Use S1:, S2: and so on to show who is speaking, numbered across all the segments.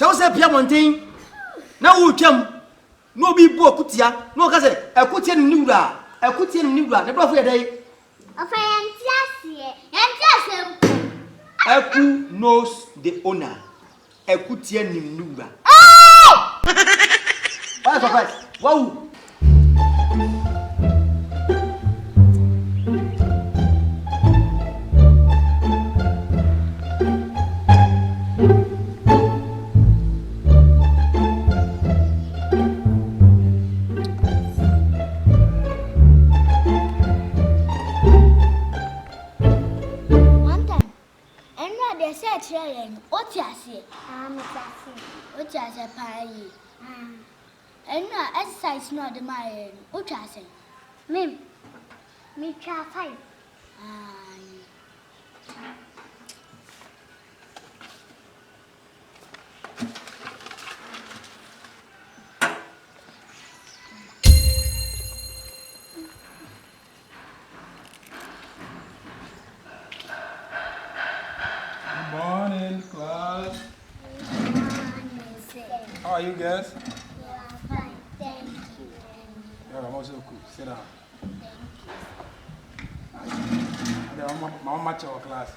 S1: So say Pia Mountain. Now who come? No be bo kutia. No ka say e kutia ni wura. E kutia ni wura. Ne brofo ye dey.
S2: Ofa yantiase.
S1: Eku knows the owner. E kutia ni wura.
S2: Oh!
S1: What's the price? Wow.
S2: Exercise not the my ultrasound. Me try 5.
S3: Good morning, class. How are you guys?
S2: Fine, thank you.
S3: Yeah, I'm also cool. Sit down. I'm match our class.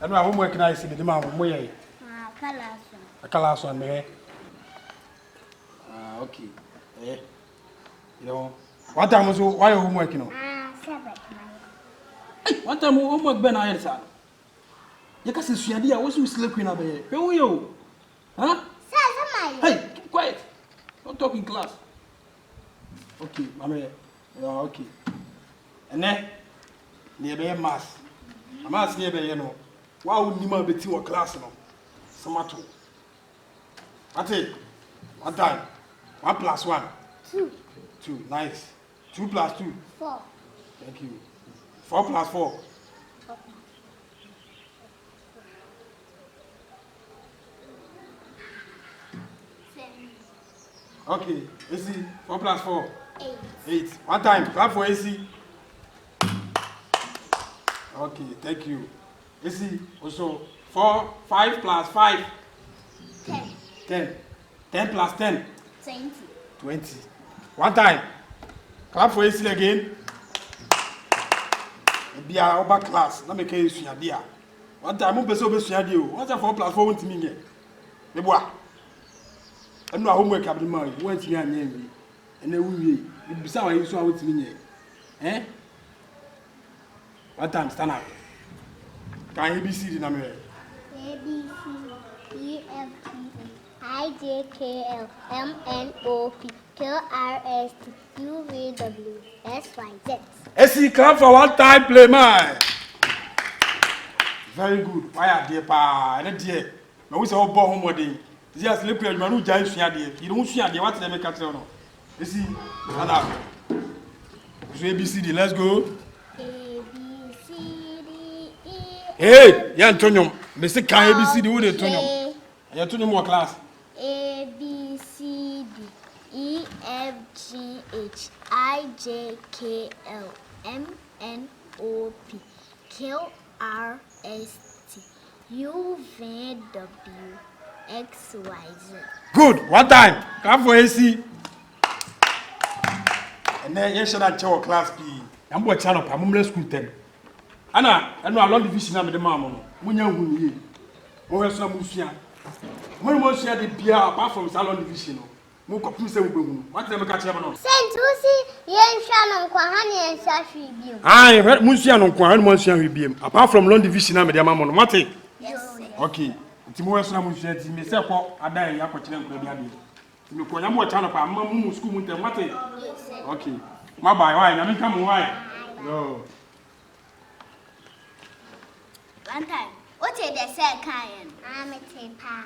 S3: I know I'm working. I see the demand from where. Class one, me. Okay. Eh. You know, what time was why are you working on?
S2: 7.
S3: What time homework Ben I answer? You can see Suadia, what's you sleeping up here? Where are you? Huh? Hey, keep quiet. Don't talk in class. Okay, Mamma. Okay. And then, near mass. I'm asking you, know, why would you be to a class? No, Samato. What it? What time? 1 + 1.
S2: 2.
S3: 2. Nice. 2 + 2.
S2: 4.
S3: Thank you. 4 + 4. Okay, Esi, 4 + 4.
S2: 8.
S3: 8. One time, clap for Esi. Okay, thank you. Esi, also 5 + 5.
S2: 10.
S3: 10. 10 + 10.
S2: 20.
S3: 20. One time, clap for Esi again. Be our back class. Let me carry you there. One time, I'm going to be you. What's 4 + 4 to me? I know homework I've been married. Went to me and then we beside you saw with me. Eh? What time stand up? Can you be seated in
S2: A, B, C, E, F, G, I, J, K, L, M, N, O, P, Q, R, S, T, U, V, W, X, Y, Z.
S3: Esi, clap for one time, Playman. Very good. Why are they pa? And dear, now we say all born homework. Just look at you, Jai Fiadi. You don't see the what they make at all. You see, stand up. ABCD, let's go.
S2: A, B, C, D, E.
S3: Hey, yeah, Antonio. Mr. Can ABCD, who they Antonio? You're two more class.
S2: A, B, C, D, E, F, G, H, I, J, K, L, M, N, O, P, Q, R, S, T, U, V, W, X, Y, Z.
S3: Good. One time. Clap for AC. And then you should have your class P. I'm going to channel. I'm going to school 10. Anna, I know a long division of the mama. When you're who some Musia. When was the beer apart from salon division? More computer. What them catch up on?
S2: Saint Lucy, Yen Shannon, Kwahani, and Sashi.
S3: I read Musia and Kwan Monsieur Ribim. Apart from long division of the mama. What? Okay. Timo so na mo hwɛ ti me se kɔ adan ya kɔ kyerɛ nkwa bia bi me kɔ nyamo cha no pa amma mu school mu ntem mate okay ma bai why na me ka mo why no
S2: one time what they say kan am te pa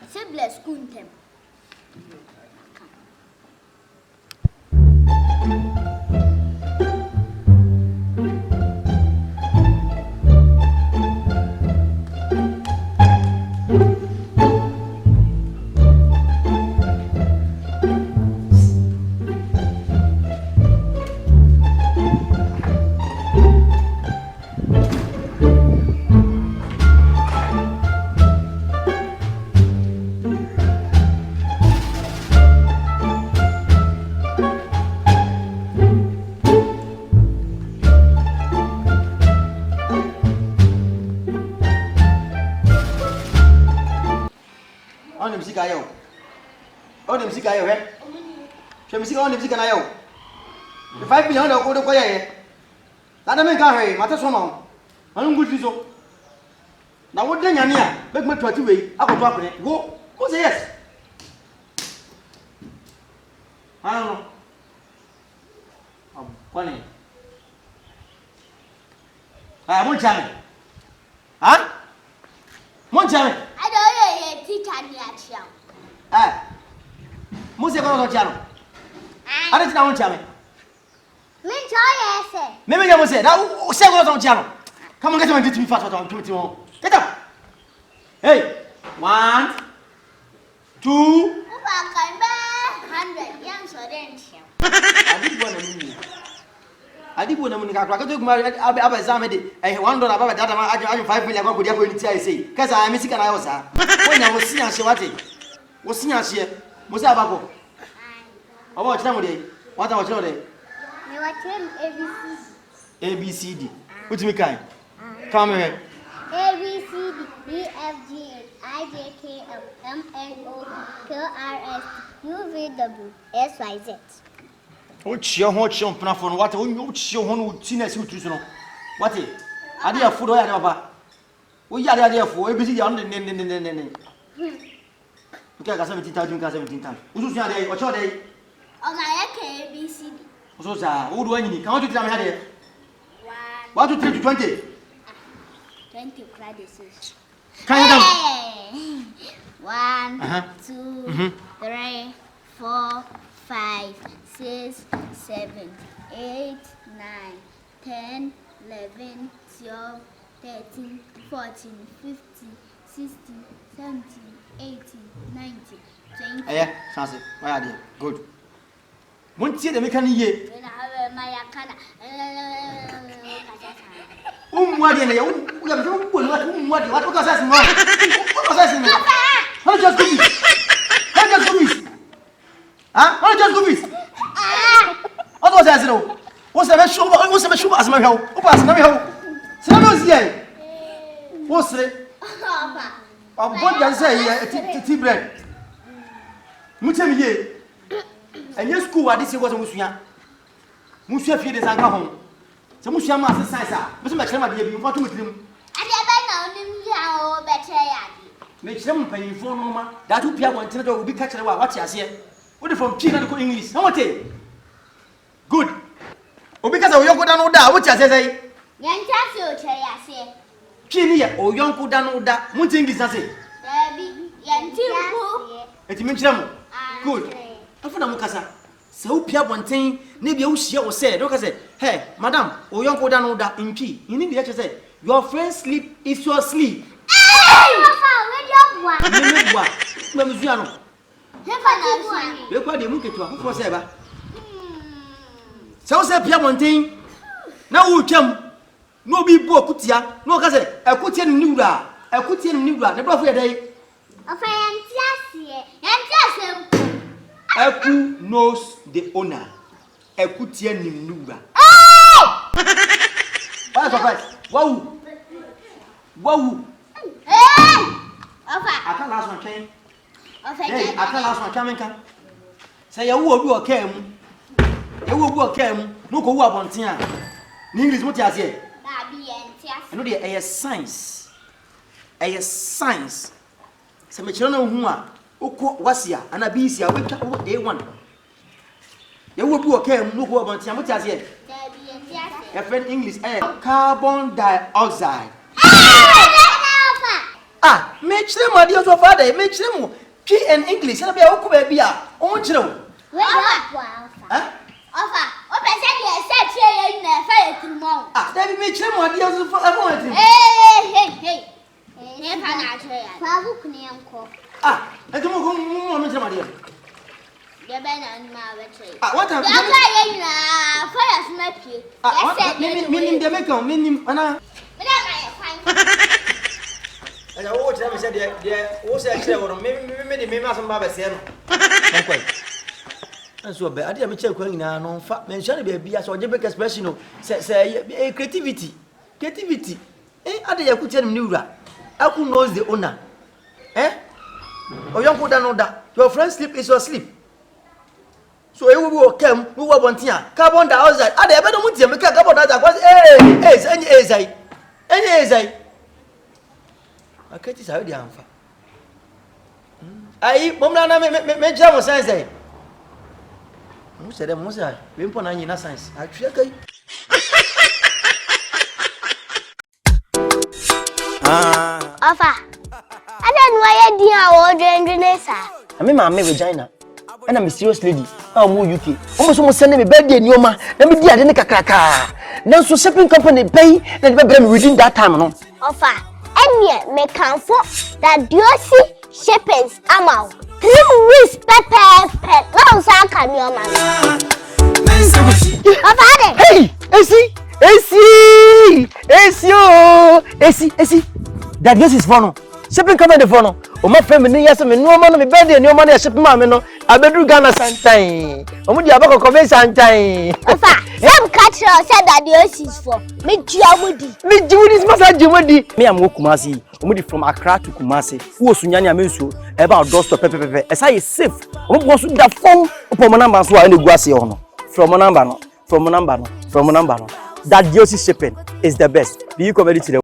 S2: se bless school ntem
S1: On him Sikayo. On him Sikayo, eh? She on him Sikayo. The 5 million go to Koya. That I make a Matasono. I don't good so. Now what then Yania? Make me 20 way. I will drop it. Go. Who's yes? I don't know. I'm funny. I won't tell me. Huh? Won't tell me.
S2: I don't know teacher near you.
S1: Ah. Must have gone on channel. I don't know. Tell me. Maybe I will say now. Say what's on channel. Come on, get on me fast. Get up. Hey. 1, 2.
S2: 100 young
S1: I did one of I took my examined $1 about that. I 5 million. I could say, because I am missing an hour. When I was seeing she was seeing she was about. I watched them. What I was told. ABCD. What's me kind? Come here.
S2: ABCD, EFG, IJKL, MNO, QRS, UVW, SYZ.
S1: What's your hot shop from what your home seniors who choose? What is? I did a food over. We are there for ABC on the name. Okay, I got 17 times. Who's your day? What's your day?
S2: On my ABCD.
S1: So, who do I need? Come on to tell me how they. What to 3 to 20?
S2: 20 credits.
S1: Can you
S2: 1, 2, 3, 4, 5, 6, 7, 8, 9, 10, 11, 12, 13, 14, 15, 16, 17, 18, 19, 20.
S1: Yeah, fancy. Why are they? Good. Won't see the mechanic yet. What do you what was that? What was that? How just go this? How just go this? Huh? How just go this? What was that? What's the show? What's the show as my help? What's my help? Somebody's here. What's it? I'm going to say tea bread. Mutem and your school, I did was a Musia. Musia feed is home. Some Musia master size. But my chairman, you want to meet him.
S2: I never know better.
S1: Make some pay for Noma. That will be one thing that will be catching about what you see. What from China to English? How much? Good. Oh, because of your good and that, what you say?
S2: Young Tassel, I say.
S1: Chini or young good and that, Munting is say.
S2: Young Timbo.
S1: It means them. Good. After Mukasa. So, Pia Bontain, maybe you share or say, look, I say, hey, madam, or young good and that in key. In English, I say, your friend sleep if you are asleep. Mamuziano. Look what they look at you for Seba. So, say Piamontain. Now we come. No be Kokotii. No, Cassette. A Kokotii Nuda. A Kokotii Nuda. The prophet day.
S2: A fantasy. And
S1: Who knows the owner? A Kokotii Nuda. What's the price? Wow. Wow. I can't last one came. I can't last one coming. Say, you will do a cam. You will go cam. No go up on Tia. English, what you say? I know the science. A science. Some children who are Wasia and Abisia. Wake up what they want. You will do a cam. No go up on Tia. What you say? Your friend English. Carbon dioxide. Ah, make them my dear father, make them P and English, and be a baby. Oh, children. Ah, that makes them my dear father. Hey, ah, I don't know my dear. What am I? Meaning the maker, meaning Anna. And I always said, there was actually maybe some Baba said. And so I didn't check when no fat mention be as or Jebek expression, say creativity. Creativity. Eh, I did you could tell Nura. Who knows the owner? Eh? Oh, young put down that. Your friend's sleep is your sleep. So you will come, we will want here. Carbon dioxide. Ah, they better want to make carbon dioxide. Hey. I can't tell you the answer. Aye, Momana me jam science. Who said them was I? We put on in science. I check.
S2: Ofa. I don't know why you are
S1: I mean, my vagina. And I'm a serious lady. I'm UK. Almost sending me birthday in your man. Let me get a cracker. Now, so shipping company pay and within that time. No,
S2: Ofa. And yet, me can for that Esi shippings amount. 3 weeks pepper. Now, so can your man. Ofa,
S1: hey, Esi. That this is fun. Shipping company fun. O ma family yes me no man me birthday no man ship ma me no abedu Ghana santan o mu di abako convey santan
S2: Ofa some catch said that the Esi is for me jiamudi
S1: this masa jiamudi me am Kumasi o mu di from Accra to Kumasi wo sunyane amensuo e ba doorstop pepepepe e say safe o mu go so da phone o mo number so a na gu ase ho no from number no that the Esi shipping is the best. Beyou comedy today.